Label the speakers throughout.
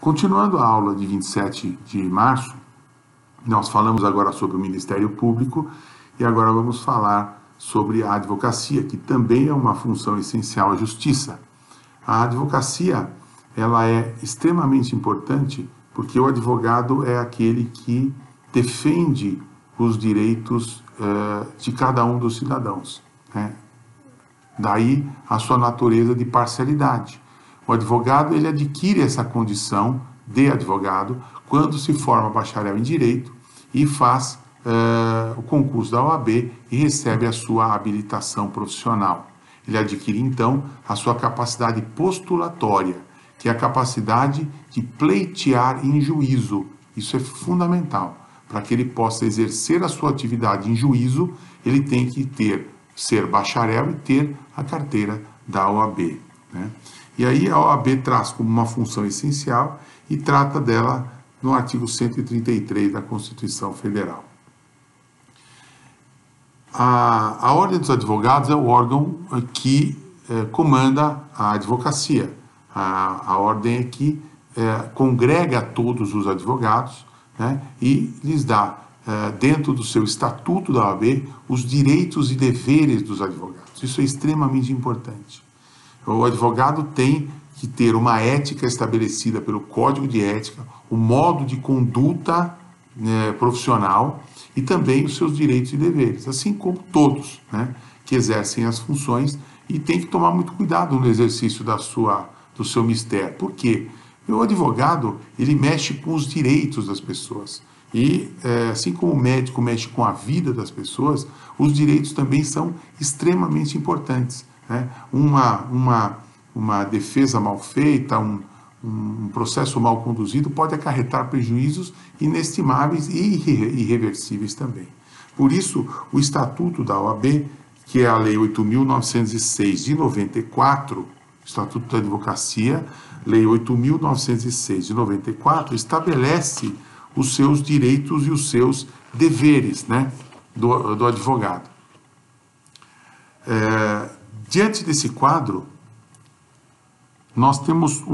Speaker 1: Continuando a aula de 27 de março, nós falamos agora sobre o Ministério Público e agora vamos falar sobre a advocacia, que também é uma função essencial à justiça. A advocacia, ela é extremamente importante porque o advogado é aquele que defende os direitos de cada um dos cidadãos, né? Daí a sua natureza de parcialidade. O advogado, ele adquire essa condição de advogado quando se forma bacharel em Direito e faz o concurso da OAB e recebe a sua habilitação profissional. Ele adquire, então, a sua capacidade postulatória, que é a capacidade de pleitear em juízo. Isso é fundamental. Para que ele possa exercer a sua atividade em juízo, ele tem que ser bacharel e ter a carteira da OAB, né? E aí a OAB traz como uma função essencial e trata dela no artigo 133 da Constituição Federal. A Ordem dos Advogados é o órgão que comanda a advocacia. A Ordem é que congrega todos os advogados, né, e lhes dá, dentro do seu estatuto da OAB, os direitos e deveres dos advogados. Isso é extremamente importante. O advogado tem que ter uma ética estabelecida pelo Código de Ética, o modo de conduta profissional e também os seus direitos e deveres, assim como todos, né, que exercem as funções, e tem que tomar muito cuidado no exercício do seu mistério. Por quê? O advogado, ele mexe com os direitos das pessoas. E, assim como o médico mexe com a vida das pessoas, os direitos também são extremamente importantes, né? Uma defesa mal feita, um processo mal conduzido pode acarretar prejuízos inestimáveis e irreversíveis também. Por isso, o Estatuto da OAB, que é a Lei 8.906 de 94, Estatuto da Advocacia, Lei 8.906 de 94, estabelece os seus direitos e os seus deveres, né, do advogado. Diante desse quadro, nós temos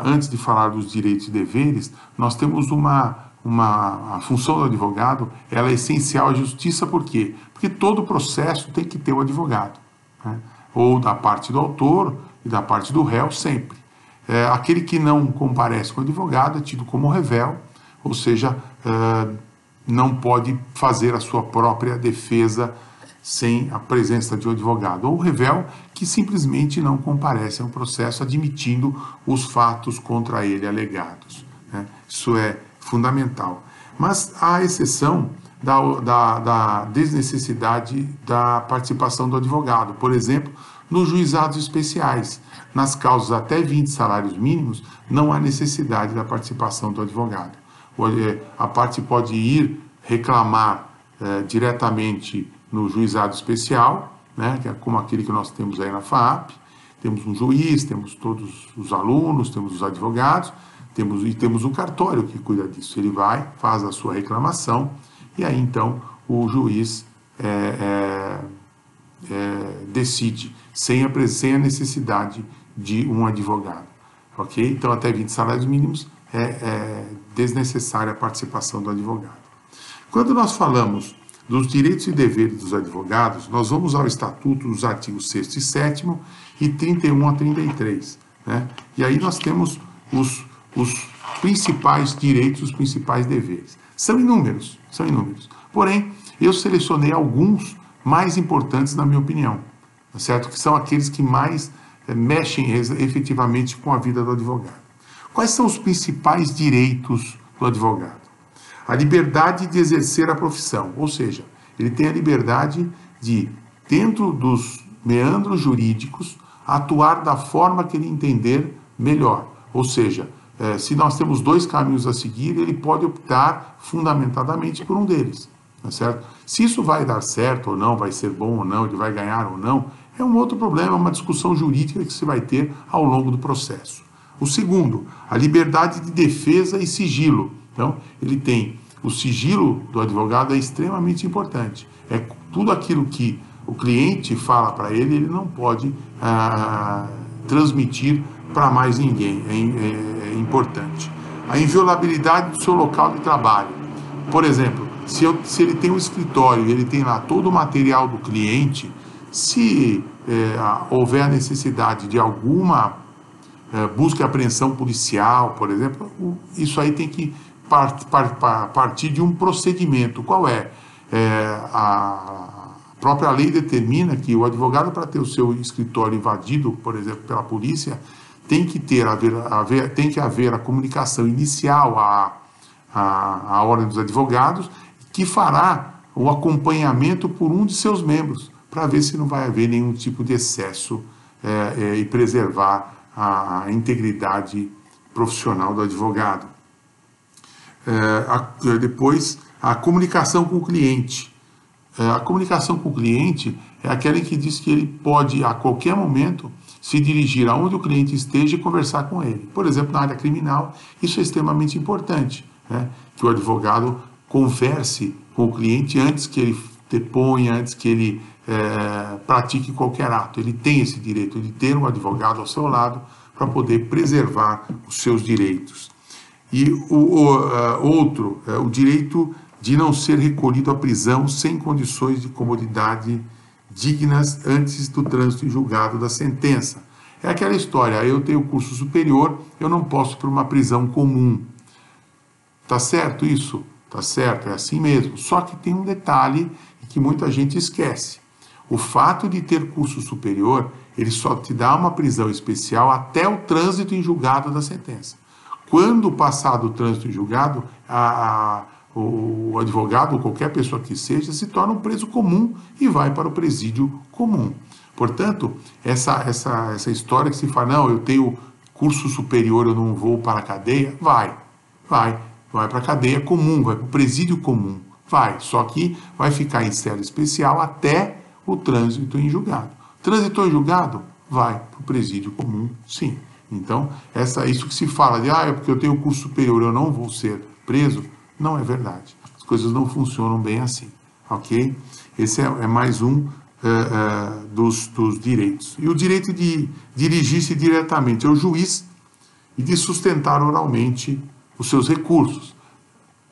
Speaker 1: antes de falar dos direitos e deveres, nós temos a função do advogado, ela é essencial à justiça. Por quê? Porque todo processo tem que ter um advogado, né? Ou da parte do autor e da parte do réu, sempre. Aquele que não comparece com o advogado é tido como réu, ou seja, não pode fazer a sua própria defesa sem a presença de um advogado, ou réu que simplesmente não comparece ao processo admitindo os fatos contra ele alegados, né? Isso é fundamental. Mas há exceção da desnecessidade da participação do advogado. Por exemplo, nos juizados especiais, nas causas até 20 salários mínimos, não há necessidade da participação do advogado. A parte pode ir reclamar diretamente no juizado especial, né, que é como aquele que nós temos aí na FAAP. Temos um juiz, temos todos os alunos, temos os advogados, temos um cartório que cuida disso. Ele vai, faz a sua reclamação, e aí então o juiz decide, sem a necessidade de um advogado. Ok? Então, até 20 salários mínimos é desnecessária a participação do advogado. Quando nós falamos dos direitos e deveres dos advogados, nós vamos ao Estatuto dos artigos 6º e 7º e 31 a 33. Né? E aí nós temos os principais direitos, os principais deveres. São inúmeros. Porém, eu selecionei alguns mais importantes, na minha opinião, tá certo? Que são aqueles que mais mexem efetivamente com a vida do advogado. Quais são os principais direitos do advogado? A liberdade de exercer a profissão, ou seja, ele tem a liberdade de, dentro dos meandros jurídicos, atuar da forma que ele entender melhor. Ou seja, se nós temos dois caminhos a seguir, ele pode optar fundamentadamente por um deles, tá certo? Se isso vai dar certo ou não, vai ser bom ou não, ele vai ganhar ou não, é um outro problema, uma discussão jurídica que se vai ter ao longo do processo. O segundo, a liberdade de defesa e sigilo. Então, ele tem o sigilo do advogado, é extremamente importante. É tudo aquilo que o cliente fala para ele, ele não pode transmitir para mais ninguém. É importante. A inviolabilidade do seu local de trabalho. Por exemplo, se ele tem um escritório e ele tem lá todo o material do cliente, se houver a necessidade de alguma busca e apreensão policial, por exemplo, isso aí tem que partir de um procedimento. Qual é? A própria lei determina que o advogado, para ter o seu escritório invadido, por exemplo, pela polícia, tem que haver a comunicação inicial à Ordem dos Advogados, que fará o acompanhamento por um de seus membros, para ver se não vai haver nenhum tipo de excesso e preservar a integridade profissional do advogado. Depois, a comunicação com o cliente. A comunicação com o cliente é aquela que diz que ele pode, a qualquer momento, se dirigir aonde o cliente esteja e conversar com ele. Por exemplo, na área criminal, isso é extremamente importante, né? Que o advogado converse com o cliente antes que ele deponha, antes que ele pratique qualquer ato. Ele tem esse direito de ter um advogado ao seu lado para poder preservar os seus direitos. E o direito de não ser recolhido à prisão sem condições de comodidade dignas antes do trânsito em julgado da sentença. É aquela história, eu tenho curso superior, eu não posso ir para uma prisão comum. Tá certo isso? Tá certo, é assim mesmo. Só que tem um detalhe que muita gente esquece. O fato de ter curso superior, ele só te dá uma prisão especial até o trânsito em julgado da sentença. Quando passar do trânsito em julgado, o advogado, ou qualquer pessoa que seja, se torna um preso comum e vai para o presídio comum. Portanto, essa história que se fala, não, eu tenho curso superior, eu não vou para a cadeia, vai para a cadeia comum, vai para o presídio comum, só que vai ficar em cela especial até o trânsito em julgado. Trânsito em julgado, vai para o presídio comum, sim. Então, isso que se fala de, é porque eu tenho curso superior, eu não vou ser preso, não é verdade. As coisas não funcionam bem assim, ok? Esse é mais um dos direitos. E o direito de dirigir-se diretamente ao juiz e de sustentar oralmente os seus recursos.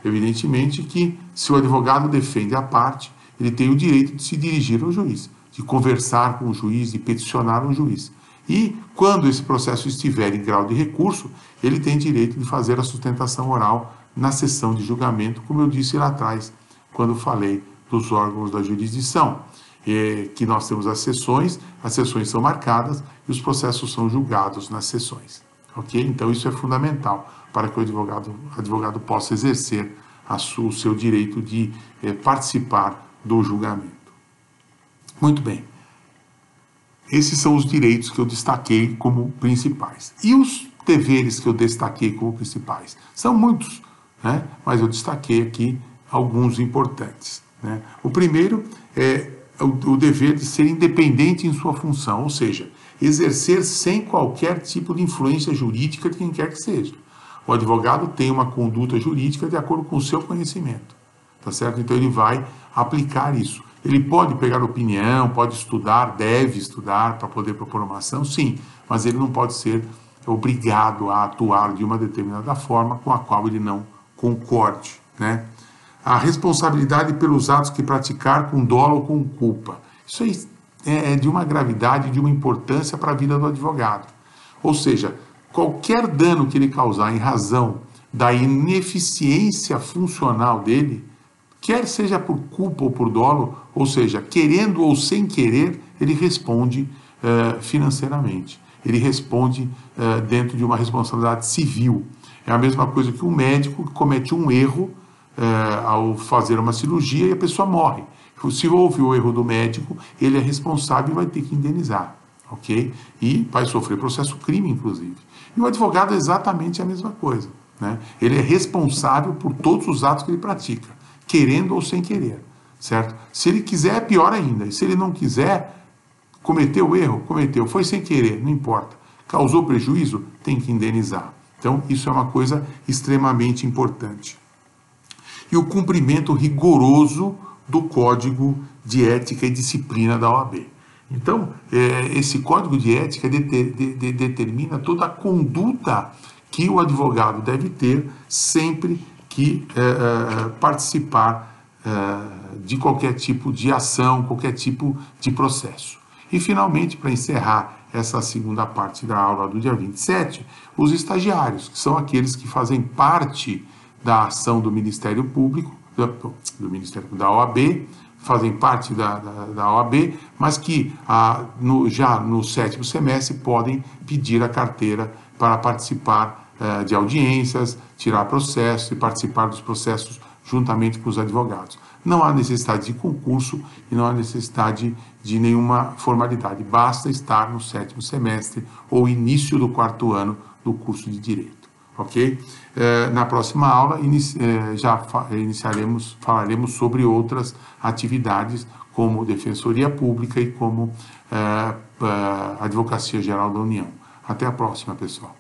Speaker 1: Evidentemente que, se o advogado defende a parte, ele tem o direito de se dirigir ao juiz, de conversar com o juiz, de peticionar o juiz. E, quando esse processo estiver em grau de recurso, ele tem direito de fazer a sustentação oral na sessão de julgamento, como eu disse lá atrás, quando falei dos órgãos da jurisdição, que nós temos as sessões são marcadas e os processos são julgados nas sessões. Ok? Então, isso é fundamental para que o advogado possa exercer o seu direito de participar do julgamento. Muito bem. Esses são os direitos que eu destaquei como principais. E os deveres que eu destaquei como principais? São muitos, né? Mas eu destaquei aqui alguns importantes, né? O primeiro é o dever de ser independente em sua função, ou seja, exercer sem qualquer tipo de influência jurídica de quem quer que seja. O advogado tem uma conduta jurídica de acordo com o seu conhecimento, tá certo? Então ele vai aplicar isso. Ele pode pegar opinião, pode estudar, deve estudar para poder propor uma ação, sim, mas ele não pode ser obrigado a atuar de uma determinada forma com a qual ele não concorde, né? A responsabilidade pelos atos que praticar com dolo ou com culpa. Isso aí é de uma gravidade, de uma importância para a vida do advogado. Ou seja, qualquer dano que ele causar em razão da ineficiência funcional dele, quer seja por culpa ou por dolo, ou seja, querendo ou sem querer, ele responde financeiramente. Ele responde dentro de uma responsabilidade civil. É a mesma coisa que um médico que comete um erro ao fazer uma cirurgia e a pessoa morre. Se houve o erro do médico, ele é responsável e vai ter que indenizar, ok? E vai sofrer processo crime, inclusive. E o advogado é exatamente a mesma coisa, né? Ele é responsável por todos os atos que ele pratica, querendo ou sem querer, certo? Se ele quiser, é pior ainda. E se ele não quiser, cometeu o erro, foi sem querer, não importa. Causou prejuízo, tem que indenizar. Então, isso é uma coisa extremamente importante. E o cumprimento rigoroso do Código de Ética e Disciplina da OAB. Então, esse Código de Ética determina toda a conduta que o advogado deve ter sempre que participar de qualquer tipo de ação, qualquer tipo de processo. E, finalmente, para encerrar essa segunda parte da aula do dia 27, os estagiários, que são aqueles que fazem parte da ação do Ministério Público, da OAB, fazem parte da OAB, mas que já no 7º semestre podem pedir a carteira para participar de audiências, tirar processos e participar dos processos juntamente com os advogados. Não há necessidade de concurso e não há necessidade de nenhuma formalidade. Basta estar no 7º semestre ou início do 4º ano do curso de Direito. Ok? Na próxima aula falaremos sobre outras atividades como Defensoria Pública e como Advocacia Geral da União. Até a próxima, pessoal.